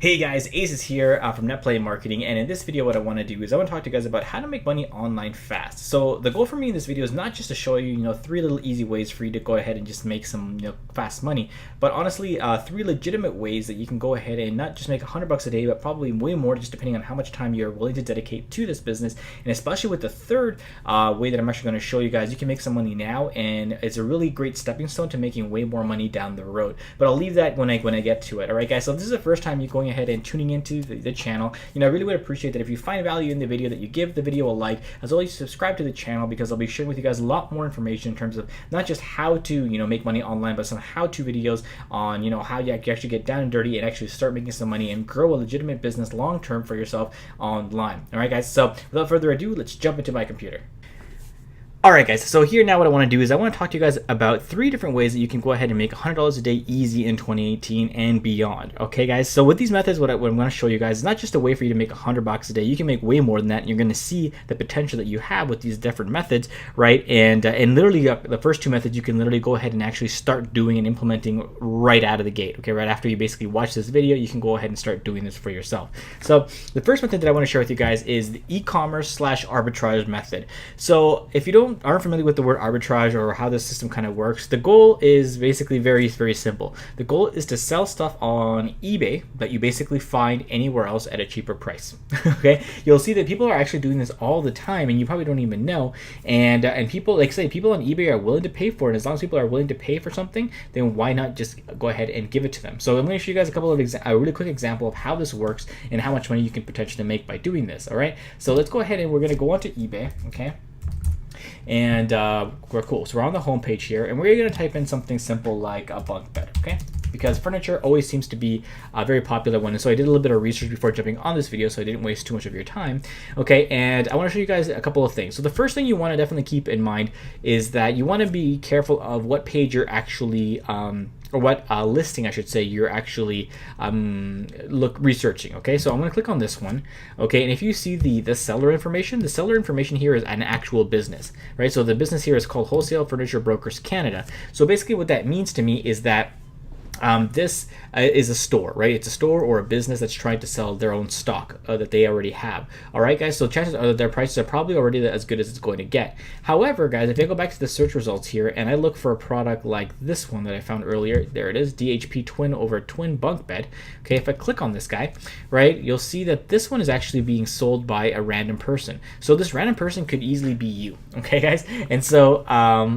Hey guys, Ace is here from NetPlay Marketing, and in this video what I want to do is I want to talk to you guys about how to make money online fast. So the goal for me in this video is not just to show you, three little easy ways for you to go ahead and just make some, fast money, but honestly, three legitimate ways that you can go ahead and not just make $100 a day, but probably way more, just depending on how much time you're willing to dedicate to this business. And especially with the third way that I'm actually going to show you guys, you can make some money now, and it's a really great stepping stone to making way more money down the road. But I'll leave that when I get to it. All right, guys. So if this is the first time you're going ahead and tuning into the channel, I really would appreciate that if you find value in the video, that you give the video a like, as well as subscribe to the channel, because I'll be sharing with you guys a lot more information in terms of not just how to make money online, but some how-to videos on how you actually get down and dirty and actually start making some money and grow a legitimate business long term for yourself online. All right, guys. So without further ado, let's jump into my computer. Alright guys, so here now what I want to do is I want to talk to you guys about three different ways that you can go ahead and make $100 a day easy in 2018 and beyond. Okay guys, so with these methods, what I'm going to show you guys is not just a way for you to make $100 a day. You can make way more than that, and you're going to see the potential that you have with these different methods, right? And literally the first two methods you can literally go ahead and actually start doing and implementing right out of the gate. Okay, right after you basically watch this video, you can go ahead and start doing this for yourself. So the first method that I want to share with you guys is the e-commerce / arbitrage method. So if you aren't familiar with the word arbitrage or how this system kind of works, the goal is basically very, very simple. The goal is to sell stuff on eBay that you basically find anywhere else at a cheaper price. Okay, you'll see that people are actually doing this all the time, and you probably don't even know. And people, like say, people on eBay are willing to pay for it. As long as people are willing to pay for something, then why not just go ahead and give it to them? So I'm going to show you guys a really quick example of how this works and how much money you can potentially make by doing this. All right, so let's go ahead and we're going to go onto eBay. Okay. And we're cool. So we're on the home page here, and we're going to type in something simple like a bunk bed, okay? Because furniture always seems to be a very popular one. And so I did a little bit of research before jumping on this video, so I didn't waste too much of your time. Okay, and I want to show you guys a couple of things. So the first thing you want to definitely keep in mind is that you want to be careful of what page you're actually or what listing I should say you're actually researching. Okay, so I'm going to click on this one. Okay, and if you see the seller information, the seller information here is an actual business, right? So the business here is called Wholesale Furniture Brokers Canada. So basically what that means to me is that this is a store, right? It's a store or a business that's trying to sell their own stock that they already have. All right, guys. So chances are that their prices are probably already as good as it's going to get. However, guys, if I go back to the search results here and I look for a product like this one that I found earlier, there it is, DHP twin over twin bunk bed. Okay, if I click on this guy, right, you'll see that this one is actually being sold by a random person. So this random person could easily be you. Okay, guys. And so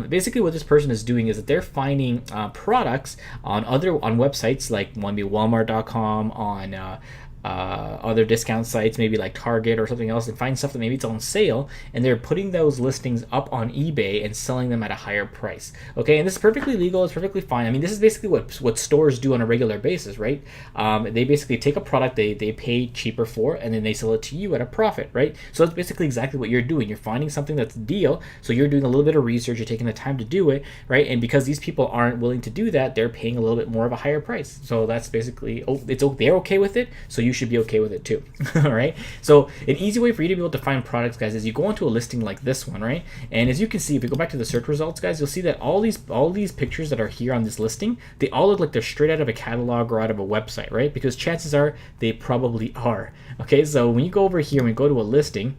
basically what this person is doing is that they're finding products on websites like maybe Walmart.com, on other discount sites, maybe like Target or something else, and find stuff that maybe it's on sale, and they're putting those listings up on eBay and selling them at a higher price. Okay, and this is perfectly legal. It's perfectly fine. I mean, this is basically what stores do on a regular basis, right? They basically take a product they pay cheaper for, and then they sell it to you at a profit, right? So that's basically exactly what you're doing. You're finding something that's a deal, so you're doing a little bit of research, you're taking the time to do it, right? And because these people aren't willing to do that, they're paying a little bit more of a higher price. So that's basically, they're okay with it, so you should be okay with it too. All right, so an easy way for you to be able to find products, guys, is you go into a listing like this one, right? And as you can see, if you go back to the search results, guys, you'll see that all these pictures that are here on this listing, they all look like they're straight out of a catalog or out of a website, right? Because chances are they probably are. Okay, so when you go over here and we go to a listing,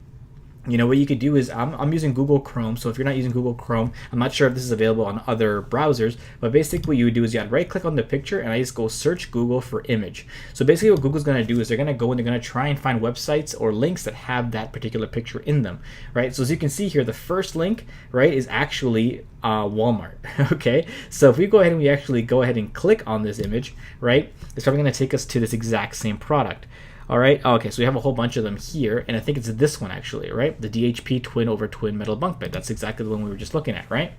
what you could do is, I'm using Google Chrome, so if you're not using Google Chrome, I'm not sure if this is available on other browsers, but basically what you would do is you right click on the picture and I just go search Google for image. So basically what Google's going to do is they're going to go and they're going to try and find websites or links that have that particular picture in them, right? So as you can see here, the first link, right, is actually Walmart. Okay, so if we go ahead and we actually go ahead and click on this image, right, it's probably going to take us to this exact same product. All right, okay, so we have a whole bunch of them here, and I think it's this one actually, right? The DHP twin over twin metal bunk bed. That's exactly the one we were just looking at, right?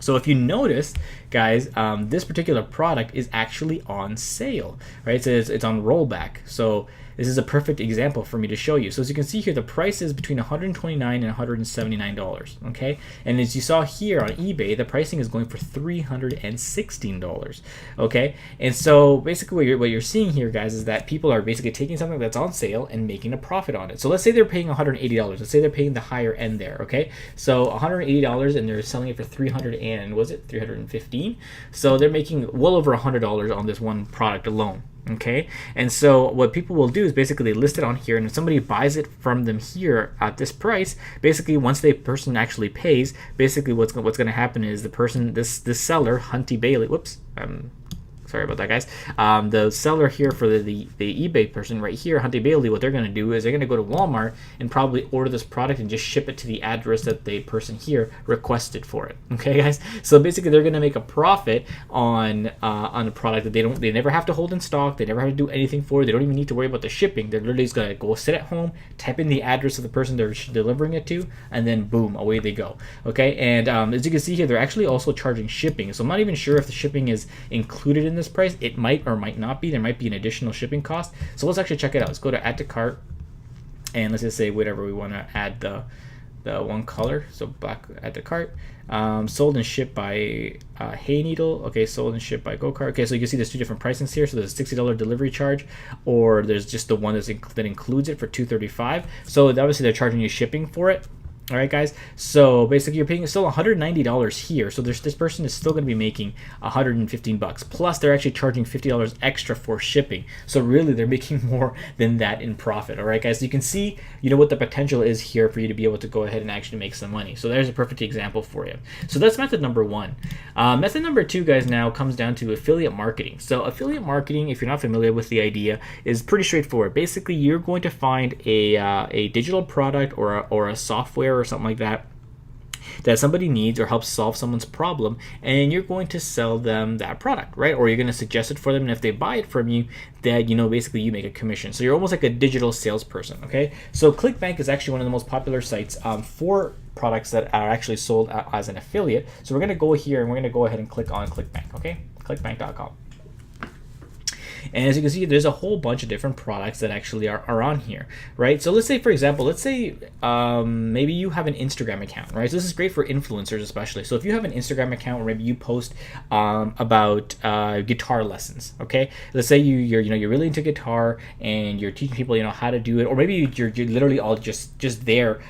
So if you notice, guys, this particular product is actually on sale, right? It says it's on rollback. So this is a perfect example for me to show you. So as you can see here, the price is between $129 and $179, okay? And as you saw here on eBay, the pricing is going for $316, okay? And so basically what you're seeing here, guys, is that people are basically taking something that's on sale and making a profit on it. So let's say they're paying $180. Let's say they're paying the higher end there, okay? So $180 and they're selling it for $315. So they're making well over $100 on this one product alone. Okay, and so what people will do is basically they list it on here, and if somebody buys it from them here at this price, basically once the person actually pays, basically what's going to happen is the person, this seller, Hunty Bailey, whoops, sorry about that, guys. The seller here for the eBay person right here, Hunty Bailey, what they're going to do is they're going to go to Walmart and probably order this product and just ship it to the address that the person here requested for it. Okay, guys. So basically, they're going to make a profit on a product that they never have to hold in stock. They never have to do anything for it. They don't even need to worry about the shipping. They're literally just going to go sit at home, type in the address of the person they're delivering it to, and then boom, away they go. Okay, and as you can see here, they're actually also charging shipping. So I'm not even sure if the shipping is included in this price. It might or might not be. There might be an additional shipping cost. So let's actually check it out. Let's go to add to cart, and let's just say whatever we want to add the one color. So black, add to cart. Sold and shipped by Hay Needle. Okay, sold and shipped by Go Kart. Okay, so you can see there's two different pricings here. So there's a $60 delivery charge, or there's just the one that includes it for $235. So obviously they're charging you shipping for it. All right, guys. So basically, you're paying still $190 here. So this person is still going to be making $115 plus. They're actually charging $50 extra for shipping. So really, they're making more than that in profit. All right, guys. So you can see, what the potential is here for you to be able to go ahead and actually make some money. So there's a perfect example for you. So that's method number one. Method number two, guys, now comes down to affiliate marketing. So affiliate marketing, if you're not familiar with the idea, is pretty straightforward. Basically, you're going to find a digital product or a software or something like that somebody needs or helps solve someone's problem, and you're going to sell them that product, right? Or you're going to suggest it for them, and if they buy it from you, that basically you make a commission. So you're almost like a digital salesperson. Okay, so ClickBank is actually one of the most popular sites for products that are actually sold as an affiliate. So we're going to go here and we're going to go ahead and click on ClickBank. Okay, clickbank.com. And as you can see, there's a whole bunch of different products that actually are on here, right? So let's say, for example, maybe you have an Instagram account, right? So this is great for influencers especially. So if you have an Instagram account where maybe you post about guitar lessons, okay? Let's say you're really into guitar and you're teaching people how to do it, or maybe you're literally all just there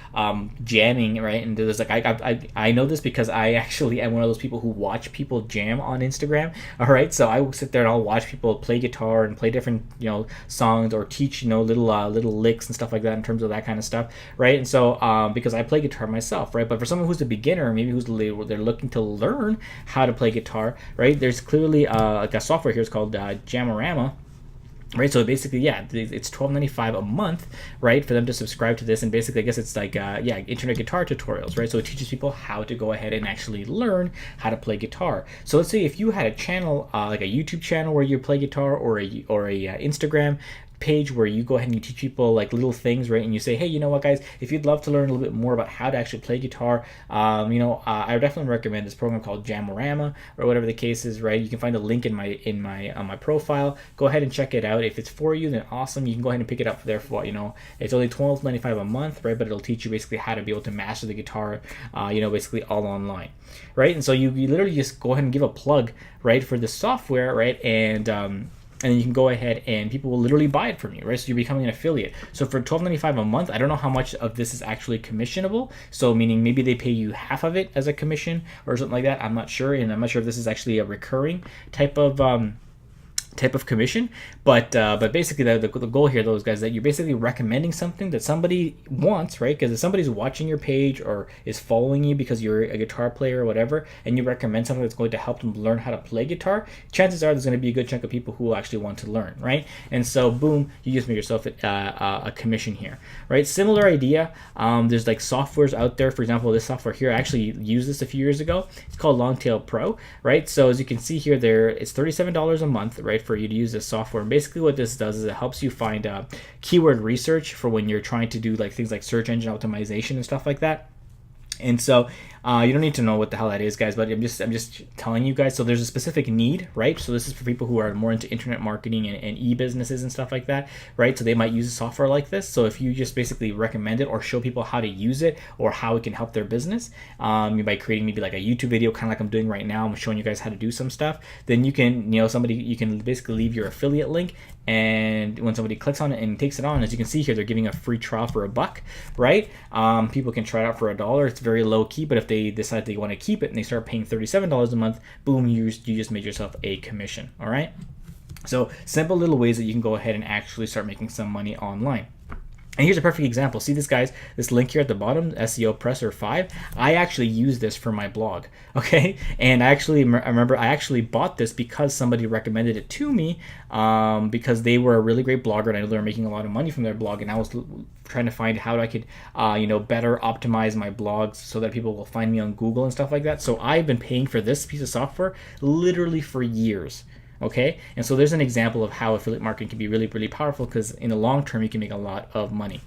jamming, right? And there's I know this because I actually am one of those people who watch people jam on Instagram. All right, so I will sit there and I'll watch people play guitar and play different songs, or teach little licks and stuff like that in terms of that kind of stuff, right? And so because I play guitar myself, right? But for someone who's a beginner, maybe they're looking to learn how to play guitar, right? There's clearly like a software here. It's called Jamorama. Right, so basically, yeah, it's $12.95 a month, right, for them to subscribe to this, and basically, I guess it's like, internet guitar tutorials, right? So it teaches people how to go ahead and actually learn how to play guitar. So let's say if you had a channel, like a YouTube channel where you play guitar, or a Instagram page where you go ahead and you teach people like little things, right? And you say, hey, you know what, guys, if you'd love to learn a little bit more about how to actually play guitar, I would definitely recommend this program called Jamorama, or whatever the case is, right? You can find a link in my profile. Go ahead and check it out. If it's for you, then awesome. You can go ahead and pick it up there for it's only $12.95 a month, right? But it'll teach you basically how to be able to master the guitar, basically all online, right? And so you literally just go ahead and give a plug, right, for the software, right? And you can go ahead and people will literally buy it from you, right? So you're becoming an affiliate. So for $12.95 a month, I don't know how much of this is actually commissionable. So meaning maybe they pay you half of it as a commission or something like that. I'm not sure, and I'm not sure if this is actually a recurring type of commission, but basically the goal here, those guys, that you're basically recommending something that somebody wants, right? Because if somebody's watching your page or is following you because you're a guitar player or whatever, and you recommend something that's going to help them learn how to play guitar, chances are there's going to be a good chunk of people who will actually want to learn, right? And so boom, you just make yourself a commission here, right? Similar idea. There's like softwares out there. For example, this software here, I actually used this a few years ago. It's called Longtail Pro, right? So as you can see here, it's $37 a month, right, for you to use this software. And basically what this does is it helps you find keyword research for when you're trying to do like things like search engine optimization and stuff like that. And so you don't need to know what the hell that is, guys, but I'm just telling you guys. So there's a specific need, right? So this is for people who are more into internet marketing and e-businesses and stuff like that, right? So they might use a software like this. So if you just basically recommend it or show people how to use it or how it can help their business, by creating maybe like a YouTube video, kind of like I'm doing right now, I'm showing you guys how to do some stuff, then you can, you can basically leave your affiliate link, and when somebody clicks on it and takes it on, as you can see here, they're giving a free trial for $1, right? People can try it out for $1. It's very low key, but if they decide they want to keep it and they start paying $37 a month, boom, you just made yourself a commission. All right. So simple little ways that you can go ahead and actually start making some money online. And here's a perfect example. See this, guys, this link here at the bottom, SEO Presser 5. I actually use this for my blog, okay? And I remember I actually bought this because somebody recommended it to me, because they were a really great blogger and I know they were making a lot of money from their blog, and I was trying to find how I could, better optimize my blogs so that people will find me on Google and stuff like that. So I've been paying for this piece of software literally for years. Okay, and so there's an example of how affiliate marketing can be really, really powerful, because in the long term you can make a lot of money.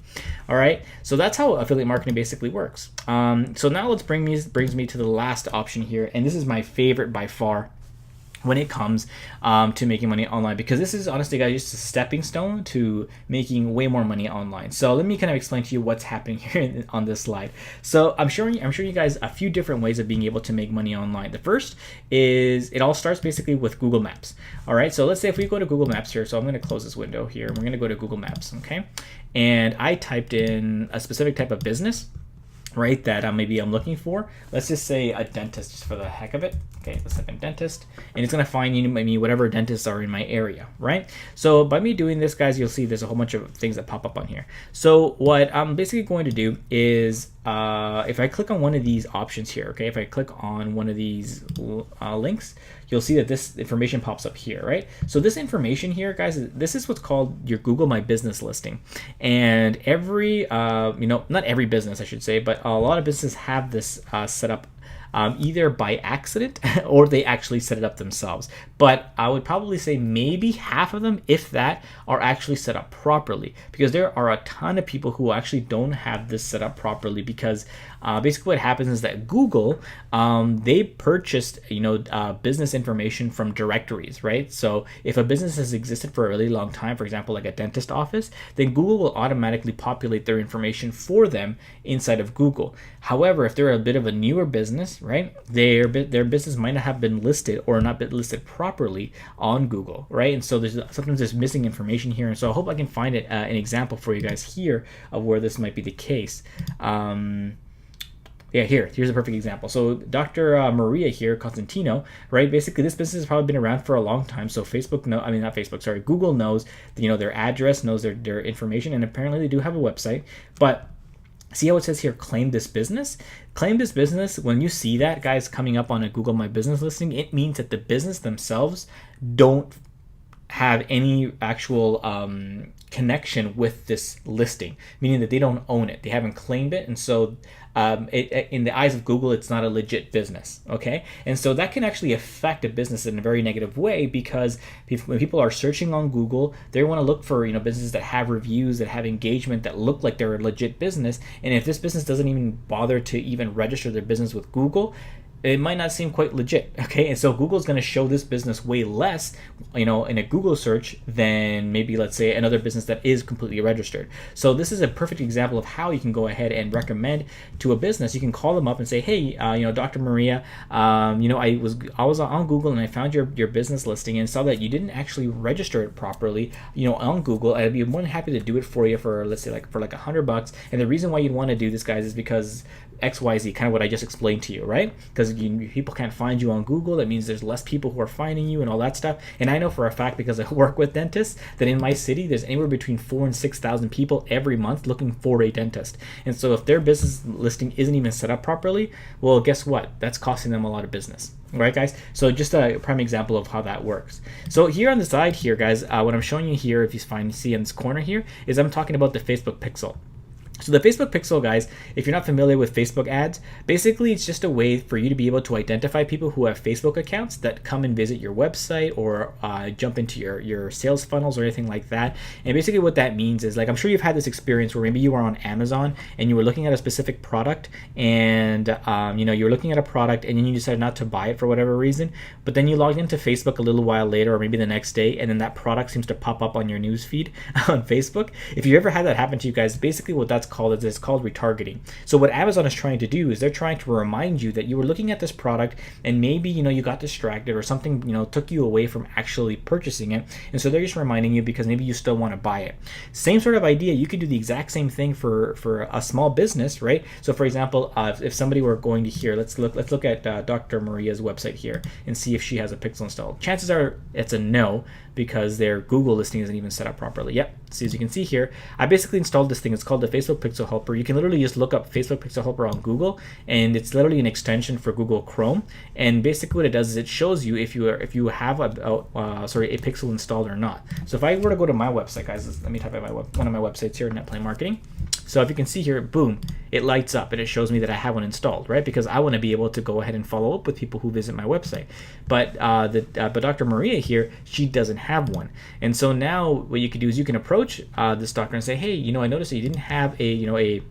All right, so that's how affiliate marketing basically works. So now brings me to the last option here, and this is my favorite by far when it comes to making money online, because this is honestly, guys, just a stepping stone to making way more money online. So let me kind of explain to you what's happening here on this slide. So I'm showing you guys a few different ways of being able to make money online. The first is, it all starts basically with Google Maps. All right, so let's say if we go to Google Maps here, so I'm going to close this window here, we're going to go to Google Maps, okay? And I typed in a specific type of business, right, that maybe I'm looking for. Let's just say a dentist, just for the heck of it. Okay, let's type in dentist, and it's gonna find me whatever dentists are in my area, right? So by me doing this, guys, you'll see there's a whole bunch of things that pop up on here. So what I'm basically going to do is, if I click on one of these options here, okay, if I click on one of these links, you'll see that this information pops up here, right? So this information here, guys, this is what's called your Google My Business listing. And every, not every business, I should say, but a lot of businesses have this set up either by accident or they actually set it up themselves. But I would probably say maybe half of them, if that, are actually set up properly, because there are a ton of people who actually don't have this set up properly, because basically what happens is that Google, they purchased business information from directories, right? So if a business has existed for a really long time, for example like a dentist office, then Google will automatically populate their information for them inside of Google. However, if they're a bit of a newer business, right, their business might not have been listed or not been listed properly on Google, right? And so sometimes there's missing information here, and so I hope I can find an example for you guys here of where this might be the case. Yeah, here's a perfect example. So Dr. Maria here, Constantino, right? Basically, this business has probably been around for a long time. So Google knows, their address, knows their information, and apparently they do have a website. But see how it says here, claim this business? Claim this business, when you see that, guys, coming up on a Google My Business listing, it means that the business themselves don't have any actual connection with this listing, meaning that they don't own it. They haven't claimed it, and so in the eyes of Google, it's not a legit business, okay? And so that can actually affect a business in a very negative way, because when people are searching on Google, they want to look for businesses that have reviews, that have engagement, that look like they're a legit business. And if this business doesn't even bother to even register their business with Google, it might not seem quite legit, okay? And so Google's going to show this business way less, in a Google search than maybe, let's say, another business that is completely registered. So this is a perfect example of how you can go ahead and recommend to a business. You can call them up and say, hey, Dr. Maria, I was on Google and I found your business listing and saw that you didn't actually register it properly, on Google. I'd be more than happy to do it for you for, let's say, for $100. And the reason why you'd want to do this, guys, is because XYZ, kind of what I just explained to you, right? Because people can't find you on Google. That means there's less people who are finding you and all that stuff. And I know for a fact, because I work with dentists, that in my city there's anywhere between 4,000 and 6,000 people every month looking for a dentist. And so if their business listing isn't even set up properly, well, guess what? That's costing them a lot of business. All right, guys? So just a prime example of how that works. So here on the side here, guys, what I'm showing you here, if you see in this corner here, is I'm talking about the Facebook pixel. So the Facebook pixel, guys, if you're not familiar with Facebook ads, basically it's just a way for you to be able to identify people who have Facebook accounts that come and visit your website or jump into your sales funnels or anything like that. And basically what that means is, like, I'm sure you've had this experience where maybe you were on Amazon and you were looking at a specific product, and you were looking at a product and then you decided not to buy it for whatever reason, but then you logged into Facebook a little while later or maybe the next day, and then that product seems to pop up on your news feed on Facebook. If you ever had that happen to you guys, basically what that's called is called retargeting. So what Amazon is trying to do is they're trying to remind you that you were looking at this product and maybe you got distracted or something took you away from actually purchasing it, and so they're just reminding you because maybe you still want to buy it. Same sort of idea, you could do the exact same thing for a small business, right? So for example, if somebody were going to here, let's look at Dr. Maria's website here and see if she has a pixel installed. Chances are it's a no, because their Google listing isn't even set up properly. Yep. So as you can see here, I basically installed this thing. It's called the Facebook Pixel Helper. You can literally just look up Facebook Pixel Helper on Google, and it's literally an extension for Google Chrome. And basically what it does is it shows you if you have a pixel installed or not. So if I were to go to my website, guys, let me type out one of my websites here, Netplay Marketing. So if you can see here, boom, it lights up and it shows me that I have one installed, right? Because I want to be able to go ahead and follow up with people who visit my website. But Dr. Maria here, she doesn't have one. And so now what you can do is you can approach this doctor and say, hey, I noticed that you didn't have a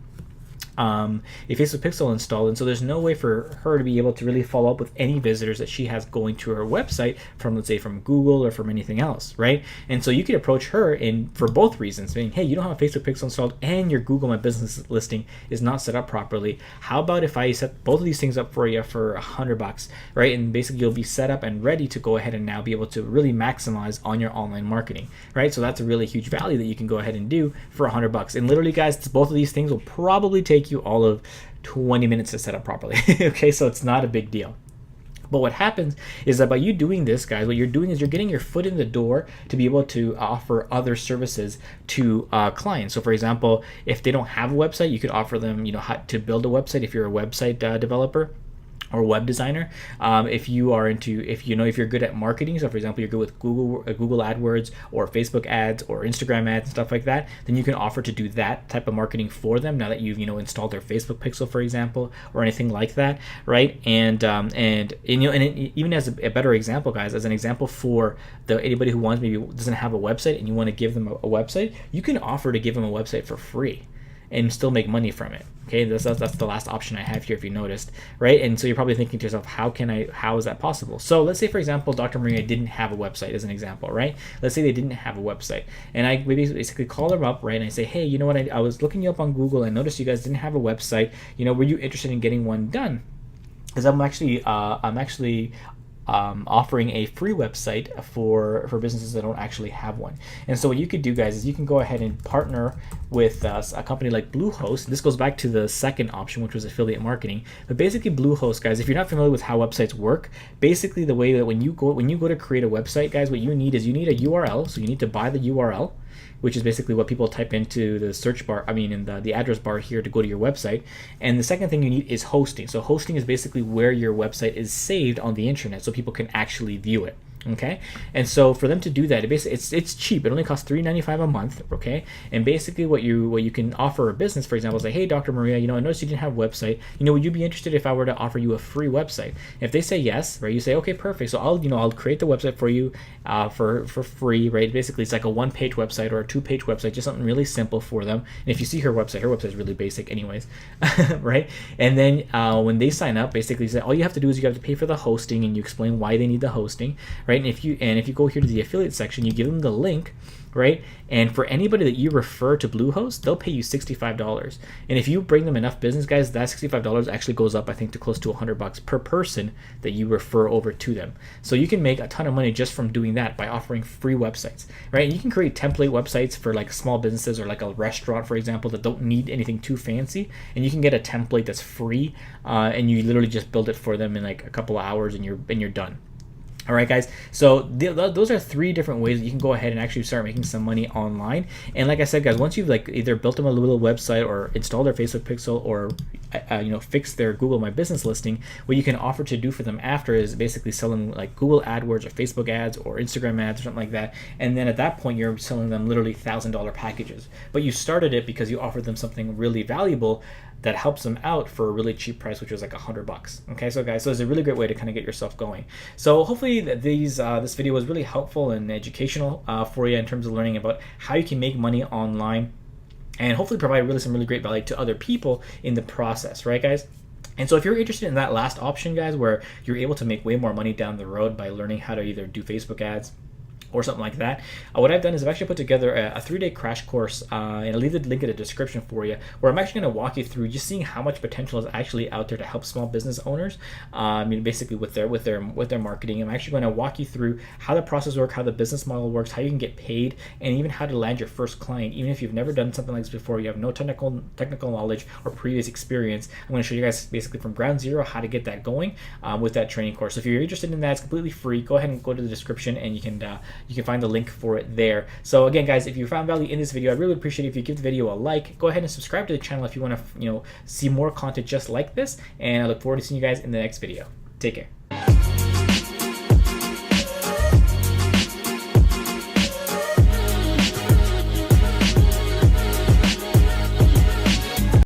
Facebook Pixel installed, and so there's no way for her to be able to really follow up with any visitors that she has going to her website from, let's say, from Google or from anything else, right? And so you can approach her for both reasons, saying, hey, you don't have a Facebook Pixel installed and your Google My Business listing is not set up properly. How about if I set both of these things up for you for $100, right? And basically you'll be set up and ready to go ahead and now be able to really maximize on your online marketing, right? So that's a really huge value that you can go ahead and do for $100. And literally, guys, both of these things will probably take you all of 20 minutes to set up properly. Okay, so it's not a big deal. But what happens is that by you doing this, guys, what you're doing is you're getting your foot in the door to be able to offer other services to clients. So for example, if they don't have a website, you could offer them, how to build a website if you're a website developer or web designer. If you're good at marketing, so for example, you're good with Google AdWords or Facebook ads or Instagram ads and stuff like that, then you can offer to do that type of marketing for them now that you've installed their Facebook Pixel, for example, or anything like that, right? And even as a better example, guys, as an example for anybody who maybe doesn't have a website and you want to give them a website, you can offer to give them a website for free and still make money from it. Okay, that's the last option I have here, if you noticed, right? And so you're probably thinking to yourself, how is that possible? So let's say, for example, Dr. Maria didn't have a website, as an example, right? Let's say they didn't have a website, and I basically call them up, right? And I say, hey, you know what? I was looking you up on Google. I noticed you guys didn't have a website. Were you interested in getting one done? Because I'm actually offering a free website for businesses that don't actually have one. And so what you could do, guys, is you can go ahead and partner with a company like Bluehost. This goes back to the second option, which was affiliate marketing. But basically, Bluehost, guys, if you're not familiar with how websites work, basically the way that when you go to create a website, guys, what you need is you need a URL. So you need to buy the URL, which is basically what people type into the search bar, in the address bar here to go to your website. And the second thing you need is hosting. So hosting is basically where your website is saved on the internet so people can actually view it. Okay, and so for them to do that, it's cheap. It only costs $3.95 a month. Okay, and basically what you can offer a business, for example, is like, hey, Dr. Maria, I noticed you didn't have a website. Would you be interested if I were to offer you a free website? If they say yes, right, you say, okay, perfect. So I'll create the website for you for free, right? Basically, it's like a one-page website or a two-page website, just something really simple for them. And if you see her website is really basic, anyways, right? And then when they sign up, basically, all you have to do is you have to pay for the hosting, and you explain why they need the hosting, right? And if you go here to the affiliate section, you give them the link, right? And for anybody that you refer to Bluehost, they'll pay you $65. And if you bring them enough business, guys, that $65 actually goes up, I think, to close to $100 per person that you refer over to them. So you can make a ton of money just from doing that by offering free websites, right? And you can create template websites for like small businesses or like a restaurant, for example, that don't need anything too fancy. And you can get a template that's free, and you literally just build it for them in like a couple of hours, and you're done. All right, guys, so those are three different ways that you can go ahead and actually start making some money online. And like I said, guys, once you've either built them a little website or installed their Facebook Pixel or fixed their Google My Business listing, what you can offer to do for them after is basically selling like Google AdWords or Facebook ads or Instagram ads or something like that. And then at that point, you're selling them literally $1,000 packages. But you started it because you offered them something really valuable that helps them out for a really cheap price, which was like $100. Okay, so guys, so it's a really great way to kind of get yourself going. So hopefully this video was really helpful and educational for you in terms of learning about how you can make money online, and hopefully provide some really great value to other people in the process, right, guys? And so if you're interested in that last option, guys, where you're able to make way more money down the road by learning how to either do Facebook ads or something like that, what I've done is I've actually put together a 3-day crash course, and I'll leave the link in the description for you, where I'm actually going to walk you through just seeing how much potential is actually out there to help small business owners. Basically with their marketing. I'm actually going to walk you through how the process works, how the business model works, how you can get paid, and even how to land your first client. Even if you've never done something like this before, you have no technical knowledge or previous experience, I'm going to show you guys basically from ground zero how to get that going with that training course. So if you're interested in that, it's completely free. Go ahead and go to the description, and you can you can find the link for it there. So again, guys, if you found value in this video, I'd really appreciate it if you give the video a like. Go ahead and subscribe to the channel if you want to, see more content just like this. And I look forward to seeing you guys in the next video. Take care.